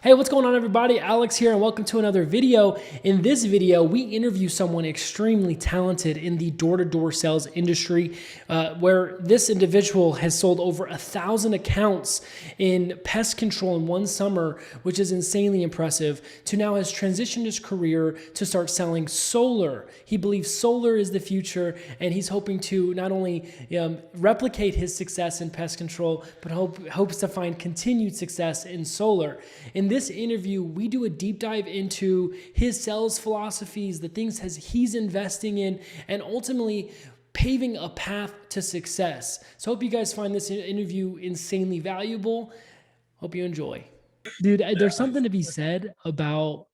Hey, what's going on, everybody? Alex here, and welcome to another video. In this video, we interview someone extremely talented in the door-to-door sales industry, where this individual has sold over 1,000 accounts in pest control in one summer, which is insanely impressive, to now has transitioned his career to start selling solar. He believes solar is the future, and he's hoping to not only replicate his success in pest control, but hopes to find continued success in solar. In this interview, we do a deep dive into his sales philosophies, the things he's investing in, and ultimately paving a path to success. So I hope you guys find this interview insanely valuable. Hope you enjoy. Dude, there's something to be said about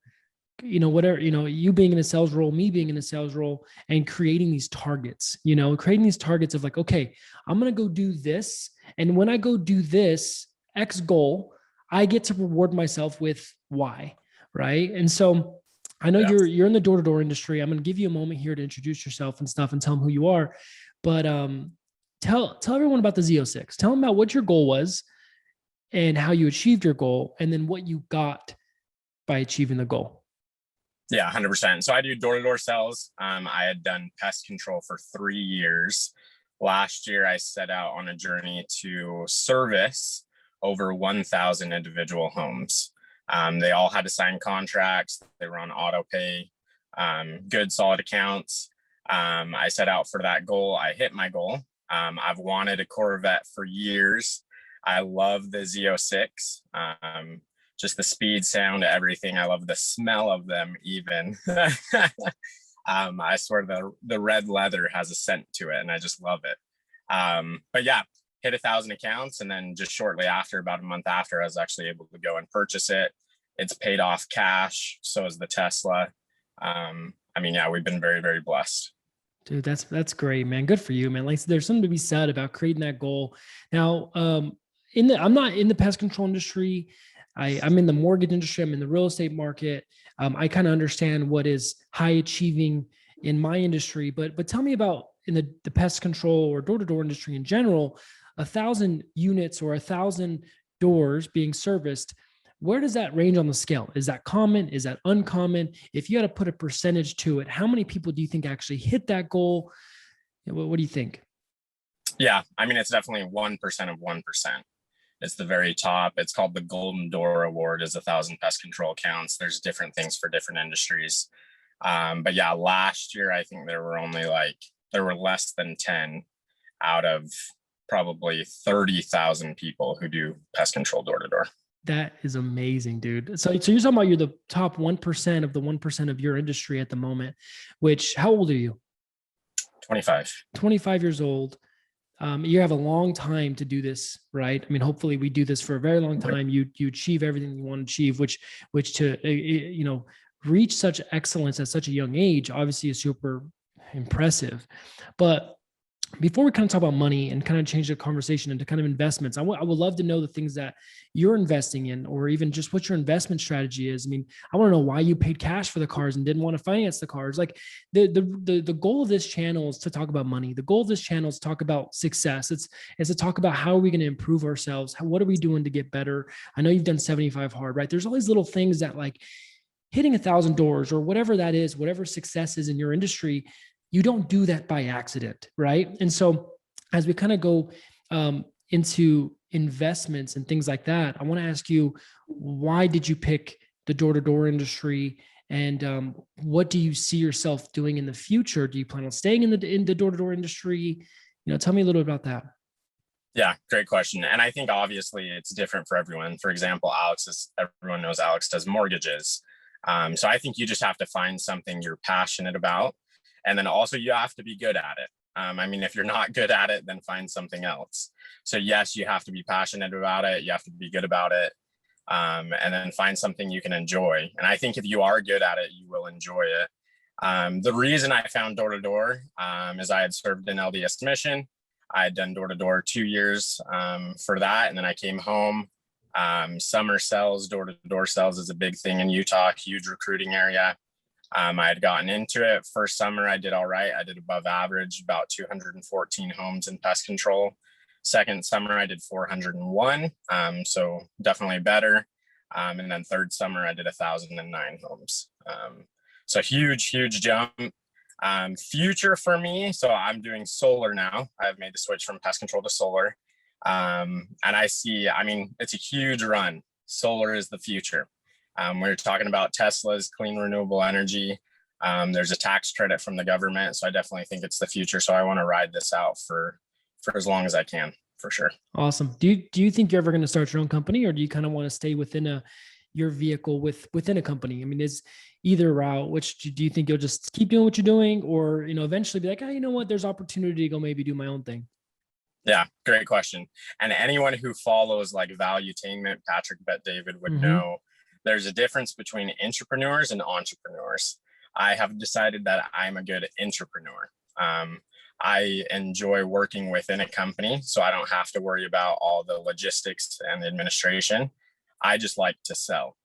whatever, you being in a sales role, me being in a sales role, and creating these targets, creating these targets of like, okay, I'm going to go do this. And when I go do this X goal, I get to reward myself with Y, right? And so I know you're in the door-to-door industry. I'm going to give you a moment here to introduce yourself and stuff and tell them who you are. But tell everyone about the Z06. Tell them about what your goal was and how you achieved your goal, and then what you got by achieving the goal. Yeah, 100%. So I do door-to-door sales. I had done pest control for 3 years. Last year, I set out on a journey to service over 1,000 individual homes. They all had to sign contracts. They were on auto pay, good, solid accounts. I set out for that goal. I hit my goal. I've wanted a Corvette for years. I love the Z06. Just the speed, sound, everything. I love the smell of them even. I swear the red leather has a scent to it, and I just love it. But yeah, hit 1,000 accounts, and then just shortly after, about a month after, I was actually able to go and purchase it. It's paid off cash. So is the Tesla. Yeah, we've been very, very blessed. Dude, that's great, man. Good for you, man. Like, there's something to be said about creating that goal. Now, I'm not in the pest control industry. I'm in the mortgage industry. I'm in the real estate market. I kind of understand what is high achieving in my industry, but tell me about in the pest control or door-to-door industry in general, 1,000 units or 1,000 doors being serviced. Where does that range on the scale? Is that common? Is that uncommon? If you had to put a percentage to it, how many people do you think actually hit that goal? What do you think? Yeah, it's definitely 1% of 1%. It's the very top. It's called the Golden Door Award, is 1,000 pest control accounts. There's different things for different industries. But yeah, last year, I think there were less than 10 out of probably 30,000 people who do pest control door to door. That is amazing, dude. So you're talking about you're the top 1% of the 1% of your industry at the moment, which, how old are you? 25. 25 years old. You have a long time to do this, right? Hopefully we do this for a very long time. You achieve everything you want to achieve, which to, reach such excellence at such a young age, obviously is super impressive. But before we kind of talk about money and kind of change the conversation into kind of investments, I would love to know the things that you're investing in, or even just what your investment strategy is. I want to know why you paid cash for the cars and didn't want to finance the cars. Like the goal of this channel is to talk about money. The goal of this channel is to talk about success. It's to talk about how are we going to improve ourselves? What are we doing to get better? I know you've done 75 hard, right? There's all these little things that, like hitting 1,000 doors or whatever that is, whatever success is in your industry, you don't do that by accident, right? And so as we kind of go into investments and things like that, I want to ask you, why did you pick the door-to-door industry? And what do you see yourself doing in the future? Do you plan on staying in the door-to-door industry? Tell me a little bit about that. Yeah, great question. And I think obviously it's different for everyone. For example, everyone knows Alex does mortgages. So I think you just have to find something you're passionate about. And then also you have to be good at it. If you're not good at it, then find something else. So yes, you have to be passionate about it. You have to be good about it. And then find something you can enjoy. And I think if you are good at it, you will enjoy it. The reason I found door-to-door is I had served in LDS mission. I had done door-to-door 2 years for that. And then I came home. Summer sales, door-to-door sales is a big thing in Utah, huge recruiting area. I had gotten into it. First summer, I did all right. I did above average, about 214 homes in pest control. Second summer, I did 401. So definitely better. And then third summer, I did 1,009 homes. So huge jump. Future for me. So I'm doing solar now. I've made the switch from pest control to solar. And I see, I mean, it's a huge run. Solar is the future. We're talking about Tesla's clean renewable energy. There's a tax credit from the government. So I definitely think it's the future. So I want to ride this out for as long as I can, for sure. Awesome. Do you think you're ever going to start your own company, or do you kind of want to stay within your vehicle within a company? I mean, is either route, which do you think you'll just keep doing what you're doing, or, eventually be like, oh, you know what, there's opportunity to go maybe do my own thing? Yeah, great question. And anyone who follows like Valuetainment, Patrick Bet David would know there's a difference between entrepreneurs and entrepreneurs. I have decided that I'm a good entrepreneur. I enjoy working within a company, so I don't have to worry about all the logistics and the administration. I just like to sell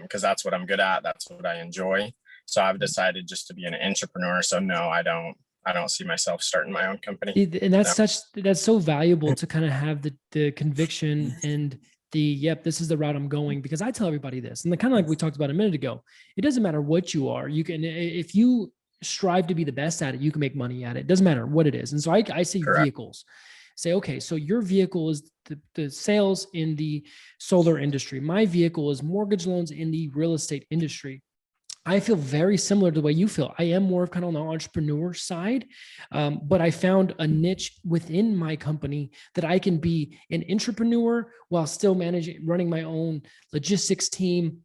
because that's what I'm good at. That's what I enjoy. So I've decided just to be an entrepreneur. So no, I don't see myself starting my own company. And that's so valuable to kind of have the conviction and yep, this is the route I'm going, because I tell everybody this, and kind of like we talked about a minute ago, it doesn't matter what you are. You can, if you strive to be the best at it, you can make money at it. It doesn't matter what it is. And so I say Correct. Vehicles. Say, okay, so your vehicle is the sales in the solar industry. My vehicle is mortgage loans in the real estate industry. I feel very similar to the way you feel. I am more of kind of on the entrepreneur side, but I found a niche within my company that I can be an entrepreneur while still running my own logistics team.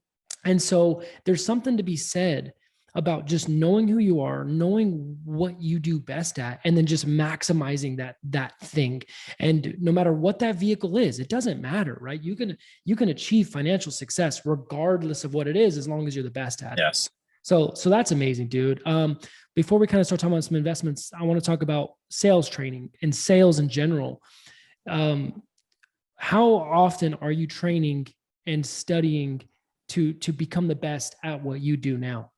And so there's something to be said about just knowing who you are, knowing what you do best at, and then just maximizing that thing. And no matter what that vehicle is, it doesn't matter, right? You can achieve financial success regardless of what it is, as long as you're the best at it. Yes. So that's amazing, dude. Before we kind of start talking about some investments, I want to talk about sales training and sales in general. How often are you training and studying to become the best at what you do now?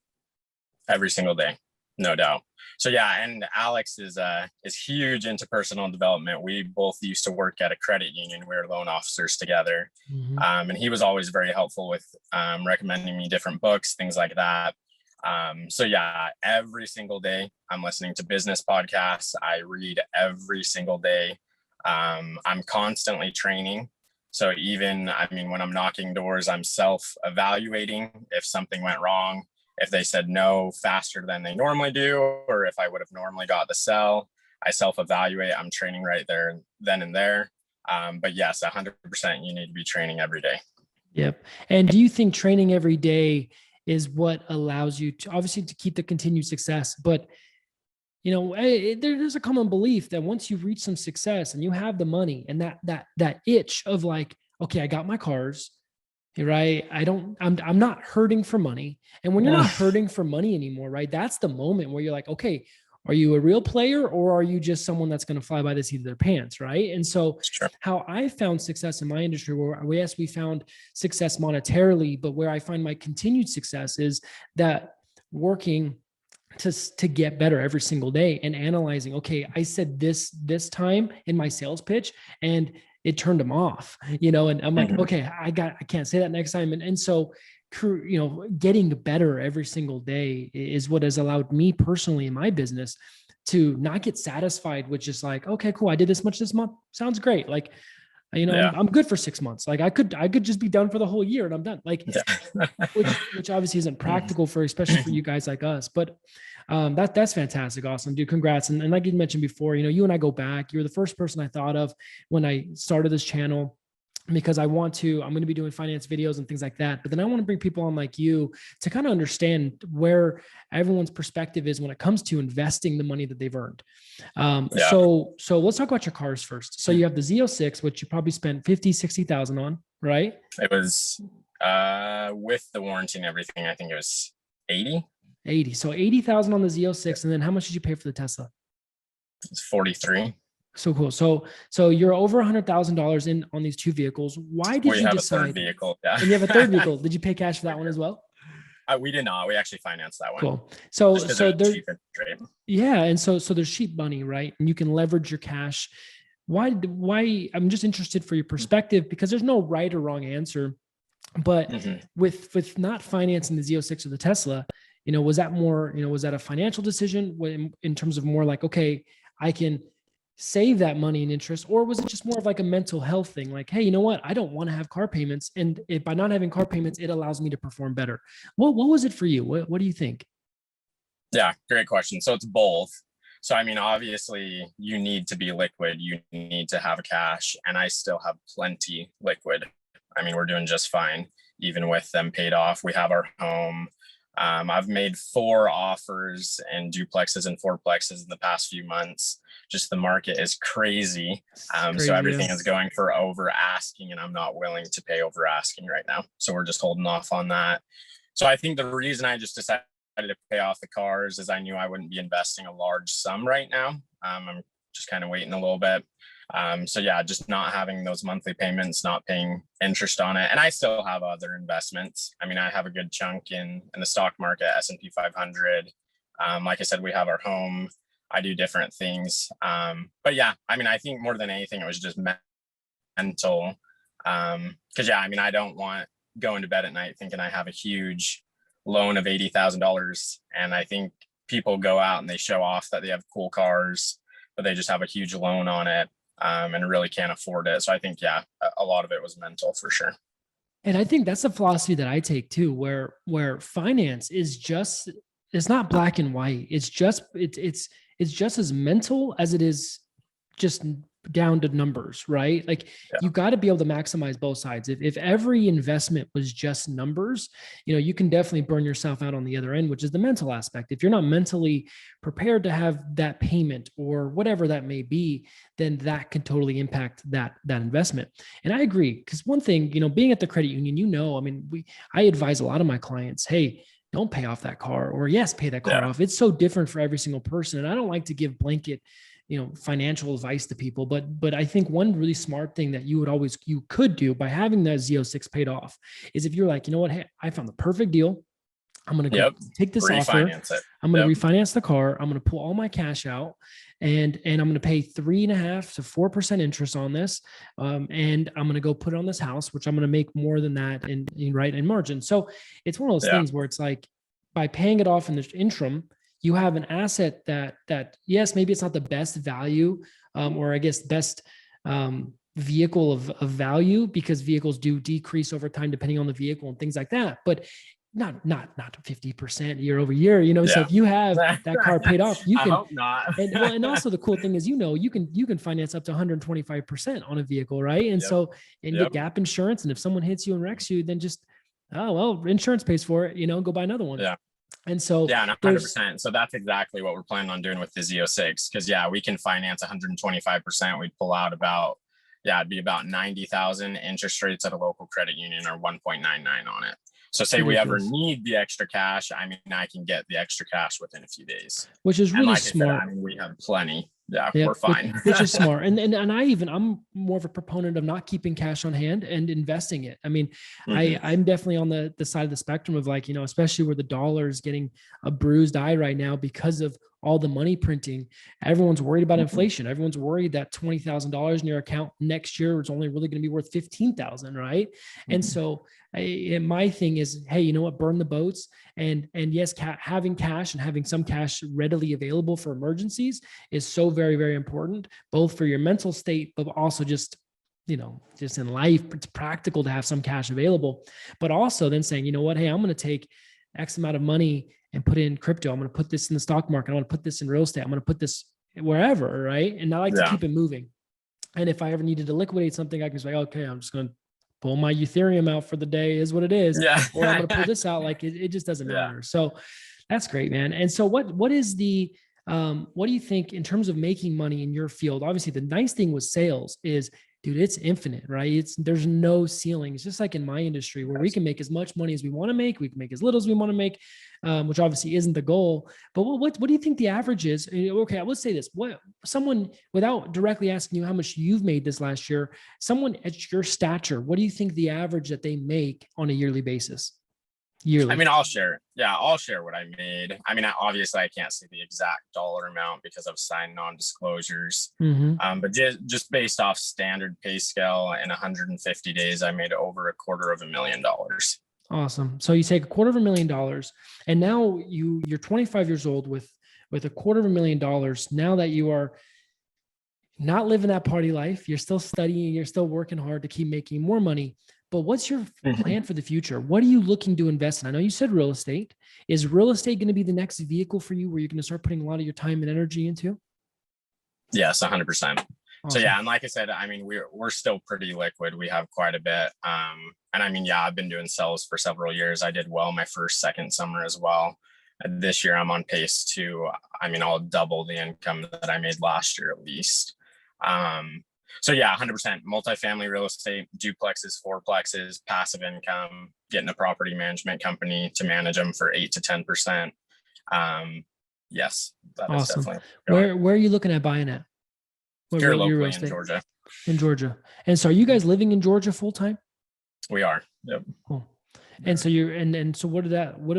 Every single day, no doubt. So yeah, and Alex is huge into personal development. We both used to work at a credit union. We were loan officers together. And he was always very helpful with recommending me different books, things like that. So yeah, every single day I'm listening to business podcasts. I read every single day. I'm constantly training. So even, when I'm knocking doors, I'm self-evaluating if something went wrong, if they said no faster than they normally do, or if I would have normally got the sell. I self-evaluate. I'm training right there, then and there. But yes, 100%, you need to be training every day. Yep. And do you think training every day is what allows you to, obviously, to keep the continued success, but there's a common belief that once you reach some success and you have the money and that itch of like, okay, I got my cars, right? I'm not hurting for money. And when you're not hurting for money anymore, right? That's the moment where you're like, okay, are you a real player, or are you just someone that's going to fly by the seat of their pants? Right. And so how I found success in my industry, where we found success monetarily, but where I find my continued success is that working to get better every single day and analyzing, okay, I said this time in my sales pitch and it turned them off, and I'm like, okay, I can't say that next time. And so, getting better every single day is what has allowed me personally in my business to not get satisfied with just like, okay, cool, I did this much this month. Sounds great. Like, I'm good for 6 months. Like I could just be done for the whole year and I'm done. Like, which obviously isn't practical especially for you guys like us, but that's fantastic. Awesome, dude. Congrats. And like you mentioned before, you and I go back. You're the first person I thought of when I started this channel, because I'm going to be doing finance videos and things like that. But then I want to bring people on like you to kind of understand where everyone's perspective is when it comes to investing the money that they've earned. So let's talk about your cars first. So you have the Z06, which you probably spent 50, 60,000 on, right? It was with the warranty and everything, I think it was 80. So 80,000 on the Z06. And then how much did you pay for the Tesla? It's 43. So cool. So you're over $100,000 in on these two vehicles. Why did you decide? A third vehicle, yeah. And you have a third vehicle. Did you pay cash for that one as well? We did not. We actually financed that one. Cool. So there's cheaper trade. Yeah, and so there's cheap money, right? And you can leverage your cash. Why? I'm just interested for your perspective, because there's no right or wrong answer. But Mhm. with not financing the Z06 or the Tesla, was that more, was that a financial decision in terms of more like, okay, I can save that money in interest, or was it just more of like a mental health thing? Like, hey, you know what? I don't want to have car payments. And if by not having car payments, it allows me to perform better. What was it for you? What do you think? Yeah, great question. So it's both. So I mean, obviously, you need to be liquid. You need to have cash, and I still have plenty liquid. I mean, we're doing just fine, even with them paid off. We have our home. I've made 4 offers and duplexes and fourplexes in the past few months. Just the market is crazy. It's So crazy. Yeah. everything is going for over asking, and I'm not willing to pay over asking right now. So we're just holding off on that. So I think the reason I just decided to pay off the cars is I knew I wouldn't be investing a large sum right now. I'm just kind of waiting a little bit. So yeah, just not having those monthly payments, not paying interest on it, and I still have other investments. I mean, I have a good chunk in the stock market, S&P 500. Like I said, we have our home. I do different things. But yeah, I mean, I think more than anything, it was just mental. Because yeah, I mean, I don't want going to bed at night thinking I have a huge loan of $80,000, and I think people go out and they show off that they have cool cars, but they just have a huge loan on it, and really can't afford it. So I think yeah, a lot of it was mental for sure. And I think that's a philosophy that I take too, where finance is just, it's not black and white. It's just as mental as it is just down to numbers, right? Like Yeah. you got to be able to maximize both sides. If every investment was just numbers, you can definitely burn yourself out on the other end, which is the mental aspect. If you're not mentally prepared to have that payment or whatever that may be, then that can totally impact that investment. And I agree, because one thing, being at the credit union, I mean, I advise a lot of my clients, hey, don't pay off that car, or yes, pay that car Yeah. off. It's so different for every single person. And I don't like to give blanket financial advice to people, but I think one really smart thing that you could do by having that Z06 paid off is, if you're like, you know what, hey, I found the perfect deal. I'm going to go Yep. take this offer. Refinance it. I'm going Yep. to refinance the car. I'm going to pull all my cash out, and I'm going to pay 3.5 to 4% interest on this. And I'm going to go put it on this house, which I'm going to make more than that in margin. So it's one of those Yeah. things where it's like, by paying it off in the interim, you have an asset that yes, maybe it's not the best value, or I guess best vehicle of value, because vehicles do decrease over time depending on the vehicle and things like that. But not 50% year over year. So Yeah. if you have that car paid off, you I can. hope not. And also the cool thing is, you can finance up to 125% on a vehicle, right? And Yep. so, and Yep. get gap insurance. And if someone hits you and wrecks you, then just, oh well, insurance pays for it. Go buy another one. Yeah. And so Yeah, and there's 100%. So that's exactly what we're planning on doing with the Z06. Because yeah, we can finance 125%. We'd pull out about, yeah, it'd be about 90,000. Interest rates at a local credit union are 1.99 on it. So say we ever ridiculous, need the extra cash, I mean, I can get the extra cash within a few days. which is And really like I said, smart. I mean, we have plenty. Yeah, Yeah, we're fine. which is smart. And I'm more of a proponent of not keeping cash on hand and investing it. I mean, Mhm. I'm definitely on the side of the spectrum of, like, especially where the dollar is getting a bruised eye right now because of all the money printing. Everyone's worried about Mhm. inflation. Everyone's worried that $20,000 in your account next year is only really going to be worth 15,000, right? And Mhm. so my thing is, hey, you know what? Burn the boats. And yes, having cash and having some cash readily available for emergencies is so very, very important, both for your mental state, but also just in life. It's practical to have some cash available, but also then saying, you know what, hey, I'm going to take X amount of money and put it in crypto. I'm going to put this in the stock market. I'm going to put this in real estate. I'm going to put this wherever, right? And I like to Yeah. keep it moving. And if I ever needed to liquidate something, I can say, okay, I'm just going to pull my Ethereum out for the day, is what it is. Yeah. Or I'm going to pull this out. Like it just doesn't Yeah. matter. So that's great, man. And so what is what do you think in terms of making money in your field? Obviously, the nice thing with sales is, dude, it's infinite, right? There's no ceiling. It's just like in my industry, where we can make as much money as we want to make. We can make as little as we want to make, which obviously isn't the goal. But what do you think the average is? Okay, let's say this: what someone, without directly asking you how much you've made this last year, someone at your stature, what do you think the average that they make on a yearly basis? I yearly? mean, I'll share. Yeah, I'll share what I made. I mean, obviously, I can't say the exact dollar amount because I've signed non-disclosures. Mm-hmm. But just based off standard pay scale, in 150 days, I made over $250,000. Awesome. So you take $250,000, and now you're 25 years old with $250,000. Now that you are not living that party life, you're still studying, you're still working hard to keep making more money. But what's your Mhm. plan for the future? What are you looking to invest in? I know you said real estate. Is real estate going to be the next vehicle for you where you're going to start putting a lot of your time and energy into? Yes, 100%. So Awesome. yeah, and like I said, I mean, we're still pretty liquid. We have quite a bit. And I mean, yeah, I've been doing sales for several years. I did well my first, second summer as well. This year, I'm on pace to, I mean, I'll double the income that I made last year at least. Um, so yeah, 100% multifamily real estate, duplexes, fourplexes, passive income, getting a property management company to manage them for 8 to 10%. Yes, that is Awesome. definitely going Where are you looking at buying at? What here your real locally in estate Georgia. in Georgia? And so are you guys living in Georgia full time? We are. Yep. Cool. And so you're and so what did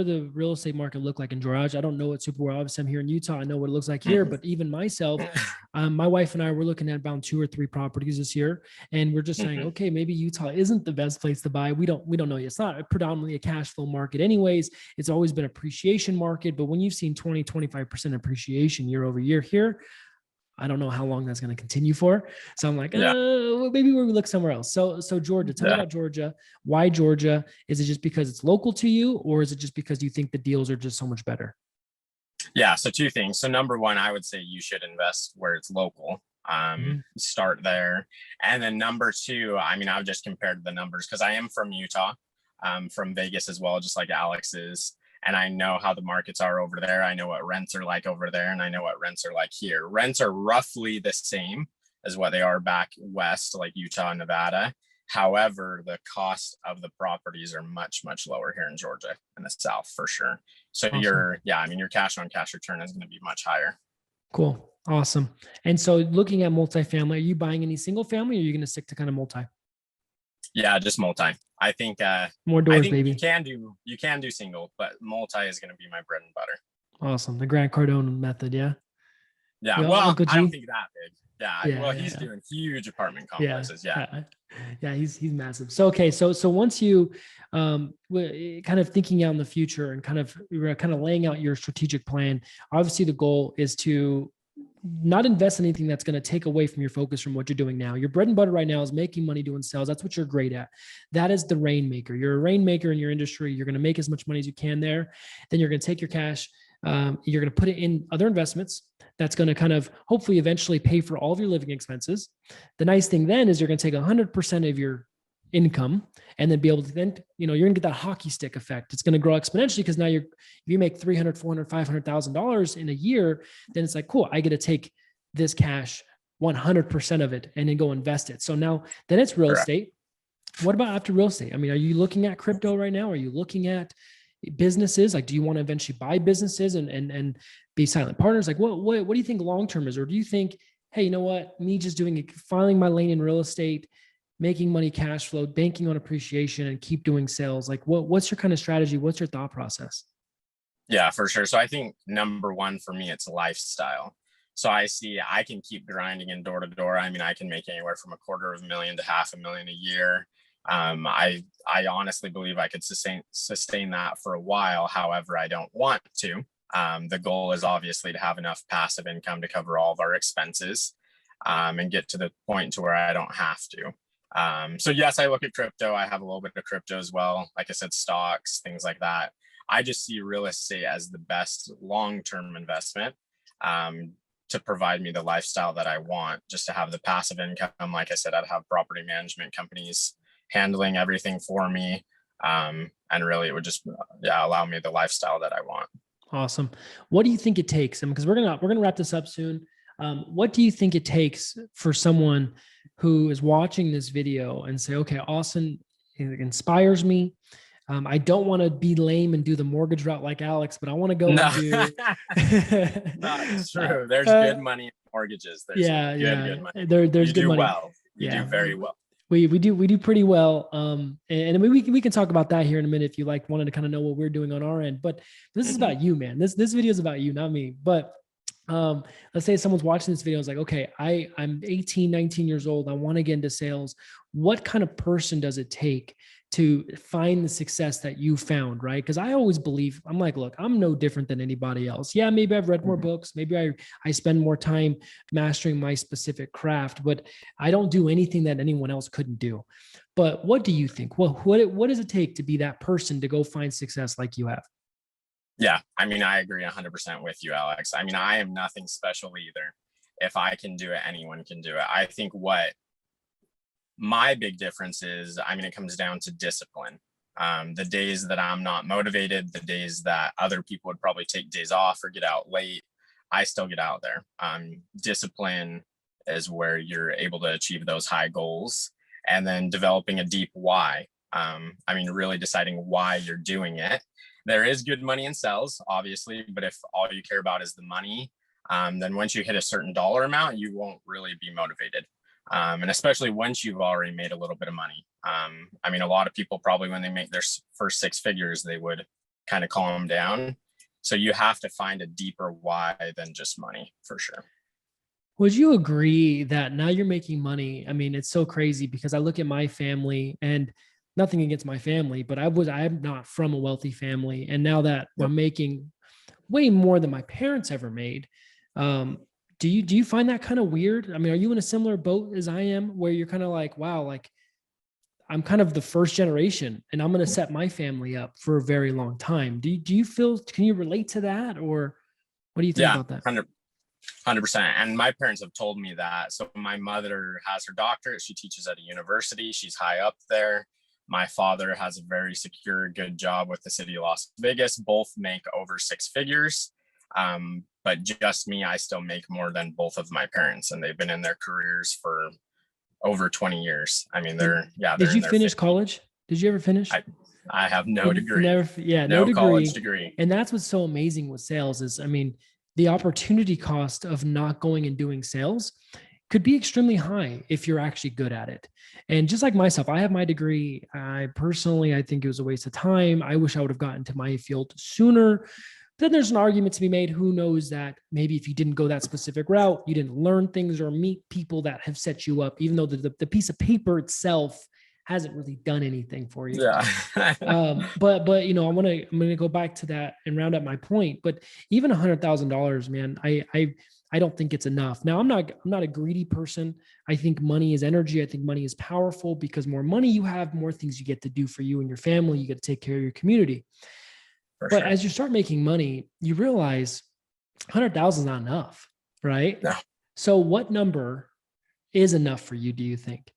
the real estate market look like in Georgia? I don't know it super well. Obviously, I'm here in Utah. I know what it looks like here, but even myself, my wife and I were looking at about 2 or 3 properties this year, and we're just saying, okay, maybe Utah isn't the best place to buy. We don't know yet. It's not predominantly a cash flow market, anyways. It's always been appreciation market, but when you've seen 20-25% appreciation year over year here, I don't know how long that's going to continue for. So I'm like, Yeah. well, maybe we look somewhere else. So Georgia, tell me Yeah. about Georgia. Why Georgia? Is it just because it's local to you, or is it just because you think the deals are just so much better? Yeah. So two things. So number one, I would say you should invest where it's local. Start there. And then number two, I mean, I've just compared the numbers because I am from Utah, from Vegas as well, just like Alex is. And I know how the markets are over there. I know what rents are like over there, and I know what rents are like here. Rents are roughly the same as what they are back west, like Utah and Nevada. However, the cost of the properties are much, much lower here in Georgia and the South for sure. So Awesome. I mean, your cash on cash return is going to be much higher. Cool. Awesome. And so looking at multifamily, are you buying any single family, or are you going to stick to kind of multi? Yeah, just multi. More I doors, think baby. you can do single, but multi is going to be my bread and butter. Awesome. The Grant Cardone method. Yeah. Yeah, Yeah. well, Uncle I don't G. think that big. Yeah, Yeah. well, Yeah. he's Yeah. doing huge apartment Yeah. complexes. Yeah. Yeah, he's massive. So okay, so once you kind of thinking out in the future and you're kind of laying out your strategic plan, obviously the goal is to not invest in anything that's going to take away from your focus from what you're doing now. Your bread and butter right now is making money doing sales. That's what you're great at. That is the rainmaker. You're a rainmaker in your industry. You're going to make as much money as you can there. Then you're going to take your cash. You're going to put it in other investments. That's going to kind of hopefully eventually pay for all of your living expenses. The nice thing then is you're going to take 100% of your income and then be able to then, you're going to get that hockey stick effect. It's going to grow exponentially because now if you make 300, 400, $500,000 in a year, then it's like, cool, I get to take this cash, 100% of it, and then go invest it. So now then it's real Correct. estate. What about after real estate? I mean, are you looking at crypto right now? Are you looking at businesses? Like, do you want to eventually buy businesses and be silent partners? Like, what do you think long-term is? Or do you think, hey, you know what, me just doing it, filing my lane in real estate, making money, cash flow, banking on appreciation, and keep doing sales? Like, what's your kind of strategy? What's your thought process? Yeah, for sure. So I think number one for me, it's lifestyle. So I can keep grinding in door to door. I mean, I can make anywhere from $250,000 to $500,000 a year. I honestly believe I could sustain that for a while. However, I don't want to. The goal is obviously to have enough passive income to cover all of our expenses, and get to the point to where I don't have to. So yes, I look at crypto. I have a little bit of crypto as well. Like I said, stocks, things like that. I just see real estate as the best long-term investment, to provide me the lifestyle that I want, just to have the passive income. Like I said, I'd have property management companies handling everything for me. And really it would just, allow me the lifestyle that I want. Awesome. What do you think it takes? Because we're gonna wrap this up soon. What do you think it takes for someone who is watching this video and say, okay, Austin, it inspires me. I don't want to be lame and do the mortgage route like Alex, but I want to go No, and do. not true. There's good money in mortgages. There's Yeah, good yeah. money. There's You good do money. well. You do Yeah, very well. we do pretty well. And we can talk about that here in a minute if you like wanted to kind of know what we're doing on our end. But this is Mhm. about you, man. This video is about you, not me. But let's say someone's watching this video, is like, okay, I'm 18, 19 years old. I want to get into sales. What kind of person does it take to find the success that you found, right? Because I always believe, I'm like, look, I'm no different than anybody else. Yeah, maybe I've read more Mhm. books, maybe I spend more time mastering my specific craft, but I don't do anything that anyone else couldn't do. But what do you think? What does it take to be that person to go find success like you have? Yeah, I mean, I agree 100% with you, Alex. I mean, I am nothing special either. If I can do it, anyone can do it. I think what my big difference is, I mean, it comes down to discipline. The days that I'm not motivated, the days that other people would probably take days off or get out late, I still get out there. Discipline is where you're able to achieve those high goals, and then developing a deep why. I mean, really deciding why you're doing it. There is good money in sales, obviously, but if all you care about is the money, then once you hit a certain dollar amount, you won't really be motivated. And especially once you've already made a little bit of money. I mean, a lot of people probably when they make their first six figures, they would kind of calm down. So you have to find a deeper why than just money for sure. Would you agree that now you're making money? I mean, it's so crazy because I look at my family, and nothing against my family, but I'm not from a wealthy family. And now that Yep. I'm making way more than my parents ever made, um, do you find that kind of weird? I mean, are you in a similar boat as I am where you're kind of like, wow, like I'm kind of the first generation and I'm going to set my family up for a very long time. Do you feel, can you relate to that, or what do you think Yeah, about that? 100%. And my parents have told me that. So my mother has her doctorate. She teaches at a university. She's high up there. My father has a very secure, good job with the city of Las Vegas. Both make over six figures. But just me, I still make more than both of my parents, and they've been in their careers for over 20 years. I mean, And they're did in you their finish 50s. college? Did you ever finish? I I have no You degree, never, yeah, no no college degree. degree. And that's what's so amazing with sales is, I mean, the opportunity cost of not going and doing sales could be extremely high if you're actually good at it. And just like myself, I have my degree. I personally, I think it was a waste of time. I wish I would have gotten to my field sooner. Then there's an argument to be made. Who knows that maybe if you didn't go that specific route, you didn't learn things or meet people that have set you up, even though the piece of paper itself hasn't really done anything for you. Yeah. But I'm gonna go back to that and round up my point. But even $100,000, man, I don't think it's enough. Now I'm not a greedy person. I think money is energy. I think money is powerful because more money you have, more things you get to do for you and your family. You get to take care of your community. For But sure. as you start making money, you realize 100,000 is not enough, right? No. So what number is enough for you, do you think?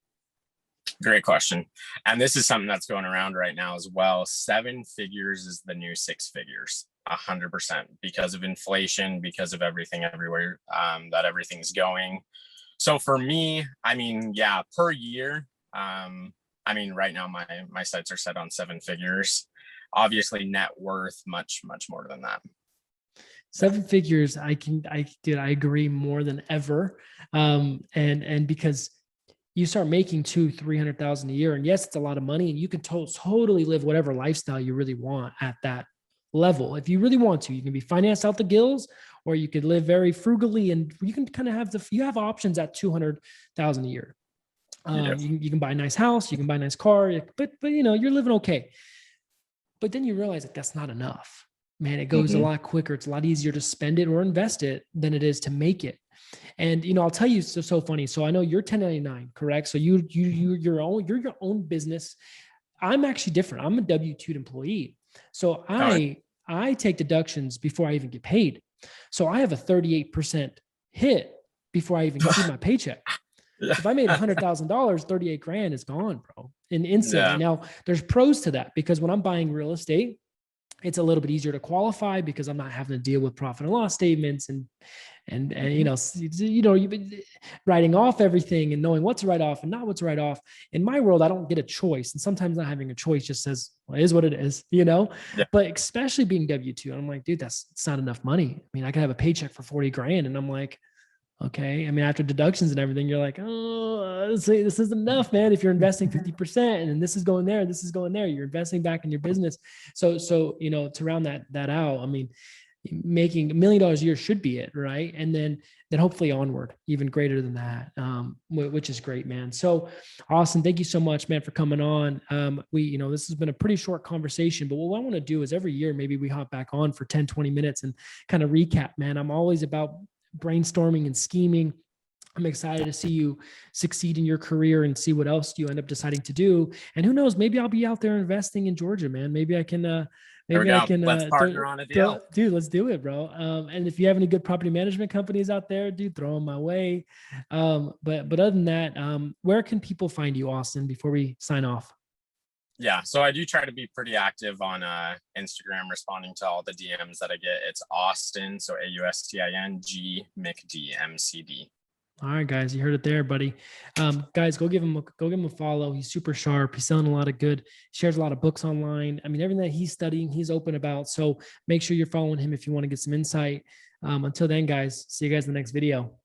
Great question. And this is something that's going around right now as well. Seven figures is the new six figures, 100%, because of inflation, because of everything everywhere, that everything's going. So for me, I mean, yeah, per year, I mean, right now my sights are set on seven figures. Obviously, net worth much more than that. Yeah. Seven figures, I agree more than ever. And because you start making 300,000 a year, and yes, it's a lot of money, and you can totally live whatever lifestyle you really want at that level. If you really want to, you can be financed out the gills, or you could live very frugally, and you can kind of you have options at 200,000 a year. You do. You can buy a nice house, you can buy a nice car, but you're living okay. But then you realize that that's not enough. Man, it goes a Mm-hmm. lot quicker. It's a lot easier to spend it or invest it than it is to make it. And I'll tell you, so funny. So I know you're 1099, correct? So you're your own business. I'm actually different. I'm a W-2 employee. So Oh, I take deductions before I even get paid. So I have a 38% hit before I even see my paycheck. yeah. So if I made $100,000, 38 grand is gone, bro. And instantly. Yeah. Now there's pros to that because when I'm buying real estate, it's a little bit easier to qualify because I'm not having to deal with profit and loss statements and Mhm. you've been writing off everything and knowing what to write off and not what to write off. In my world, I don't get a choice, and sometimes not having a choice just says, well, it is what it is. Yeah. But especially being W-2, I'm like, dude, it's not enough money. I mean, I could have a paycheck for 40 grand, and I'm like, Okay. I mean, after deductions and everything, you're like, oh, this isn't enough, man. If you're investing 50% and then this is going there, this is going there, you're investing back in your business. So, to round that out, I mean, making $1 million a year should be it, right? And then hopefully onward, even greater than that, which is great, man. So Austin, thank you so much, man, for coming on. This has been a pretty short conversation, but what I want to do is every year, maybe we hop back on for 10, 20 minutes and kind of recap, man. I'm always about brainstorming and scheming. I'm excited to see you succeed in your career and see what else you end up deciding to do. And who knows, maybe I'll be out there investing in Georgia, man. Maybe I can, There we go. Let's partner on a deal. dude, let's do it, bro. And if you have any good property management companies out there, dude, throw them my way. But other than that, where can people find you, Austin, before we sign off? Yeah, so I do try to be pretty active on Instagram, responding to all the DMs that I get. It's Austin, so AUSTING McDMCD. All right, guys, you heard it there, buddy. Guys, go give him a follow. He's super sharp. He's selling a lot of good, shares a lot of books online. I mean, everything that he's studying, he's open about. So make sure you're following him if you want to get some insight. Until then, guys, see you guys in the next video.